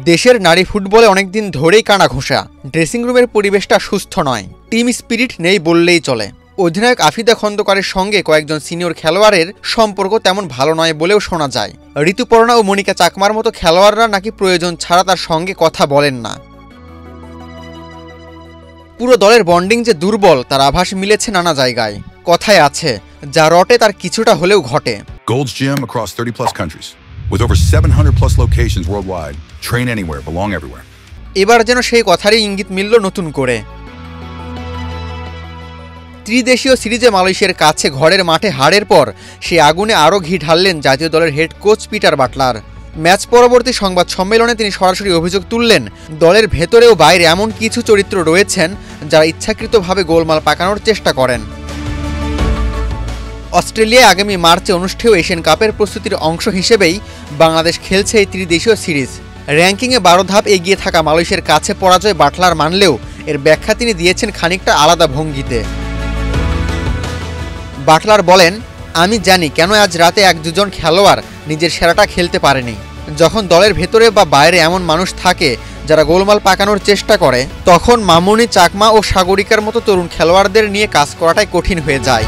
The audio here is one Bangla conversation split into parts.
দেশের নারী ফুটবলে অনেকদিন ধরেই কানাঘোষা। ড্রেসিং রুমের পরিবেশটা সুস্থ নয়, টিম স্পিরিট নেই বললেই চলে। অধিনায়ক আফিদা খন্দকারের সঙ্গে কয়েকজন সিনিয়র খেলোয়াড়ের সম্পর্ক তেমন ভালো নয় বলেও শোনা যায়। ঋতুপর্ণা ও মনিকা চাকমার মতো খেলোয়াড়রা নাকি প্রয়োজন ছাড়া তার সঙ্গে কথা বলেন না। পুরো দলের বন্ডিং যে দুর্বল তার আভাস মিলেছে নানা জায়গায়। কথায় আছে, যা রটে তার কিছুটা হলেও ঘটে। Gold's Gym across 30+ countries. With over 700+ locations worldwide, train anywhere, belong everywhere. এবার যেন সেই কথারই ইঙ্গিত মিলল নতুন করে। ত্রিদেশীয় সিরিজে মালয়েশিয়ার কাছে ঘরের মাঠে হারের পর সেই আগুনে আরও ঘি ঢাললেন জাতীয় দলের head coach Peter Butler. Match পরবর্তী সংবাদ সম্মেলনে তিনি সরাসরি অভিযোগ তুললেন, দলের ভেতরেও বাইরে এমন কিছু চরিত্র রয়েছেন যারা ইচ্ছাকৃতভাবে গোলমাল পাকানোর চেষ্টা করেন। অস্ট্রেলিয়ায় আগামী মার্চে অনুষ্ঠেয় এশিয়ান কাপের প্রস্তুতির অংশ হিসেবেই বাংলাদেশ খেলছে এই ত্রিদেশীয় সিরিজ। র্যাঙ্কিংয়ে 12 ধাপ এগিয়ে থাকা মালয়েশিয়ার কাছে পরাজয় বাটলার মানলেও এর ব্যাখ্যা তিনি দিয়েছেন খানিকটা আলাদা ভঙ্গিতে। বাটলার বলেন, আমি জানি কেন আজ রাতে 1-2 খেলোয়াড় নিজের সেরাটা খেলতে পারেনি। যখন দলের ভেতরে বা বাইরে এমন মানুষ থাকে যারা গোলমাল পাকানোর চেষ্টা করে, তখন মামুনি, চাকমা ও সাগরিকার মতো তরুণ খেলোয়াড়দের নিয়ে কাজ করাটাই কঠিন হয়ে যায়।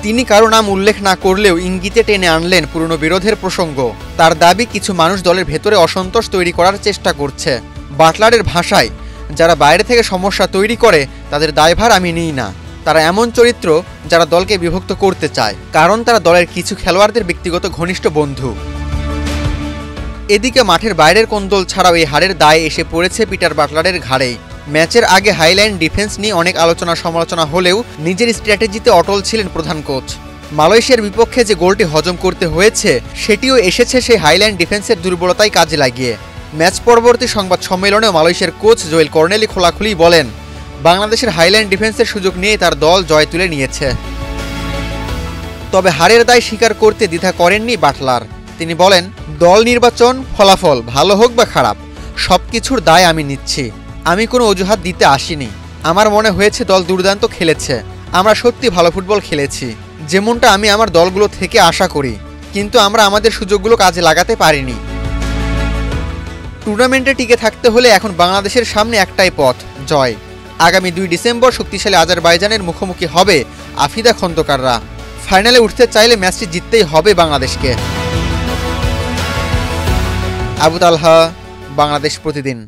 তিনি কারো নাম উল্লেখ না করলেও ইঙ্গিতে টেনে আনলেন পুরনো বিরোধের প্রসঙ্গ। তার দাবি, কিছু মানুষ দলের ভেতরে অসন্তোষ তৈরি করার চেষ্টা করছে। বাটলারের ভাষায়, যারা বাইরে থেকে সমস্যা তৈরি করে তাদের দায়ভার আমি নিই না। তারা এমন চরিত্র যারা দলকে বিভক্ত করতে চায়, কারণ তারা দলের কিছু খেলোয়াড়দের ব্যক্তিগত ঘনিষ্ঠ বন্ধু। এদিকে মাঠের বাইরের কোন্দল ছাড়াও এই হারের দায় এসে পড়েছে পিটার বাটলারের ঘাড়েই। ম্যাচের আগে হাইলাইন ডিফেন্স নিয়ে অনেক আলোচনা সমালোচনা হলেও নিজের স্ট্র্যাটেজিতে অটল ছিলেন প্রধান কোচ। মালয়েশিয়ার বিপক্ষে যে গোলটি হজম করতে হয়েছে সেটিও এসেছে সেই হাইলাইন ডিফেন্সের দুর্বলতাই কাজে লাগিয়ে। ম্যাচ পরবর্তী সংবাদ সম্মেলনেও মালয়েশিয়ার কোচ জোয়েল কর্নেলি খোলাখুলি বলেন, বাংলাদেশের হাইলাইন ডিফেন্সের সুযোগ নিয়ে তার দল জয় তুলে নিয়েছে। তবে হারের দায় স্বীকার করতে দ্বিধা করেননি বাটলার। তিনি বলেন, দল নির্বাচন, ফলাফল ভালো হোক বা খারাপ, সবকিছুর দায় আমি নিচ্ছি। আমি কোনো অজুহাত দিতে আসিনি। আমার মনে হয়েছে দল দুর্দান্ত খেলেছে, আমরা সত্যি ভালো ফুটবল খেলেছি, যেমনটা আমি আমার দলগুলো থেকে আশা করি, কিন্তু আমরা আমাদের সুযোগগুলো কাজে লাগাতে পারিনি। টুর্নামেন্টে টিকে থাকতে হলে এখন বাংলাদেশের সামনে একটাই পথ, জয়। আগামী 2 ডিসেম্বর শক্তিশালী আজারবাইজানের মুখোমুখি হবে আফিদা খন্দকাররা। ফাইনালে উঠতে চাইলে ম্যাচটি জিততেই হবে বাংলাদেশকে। আবু তালহা, বাংলাদেশ প্রতিদিন।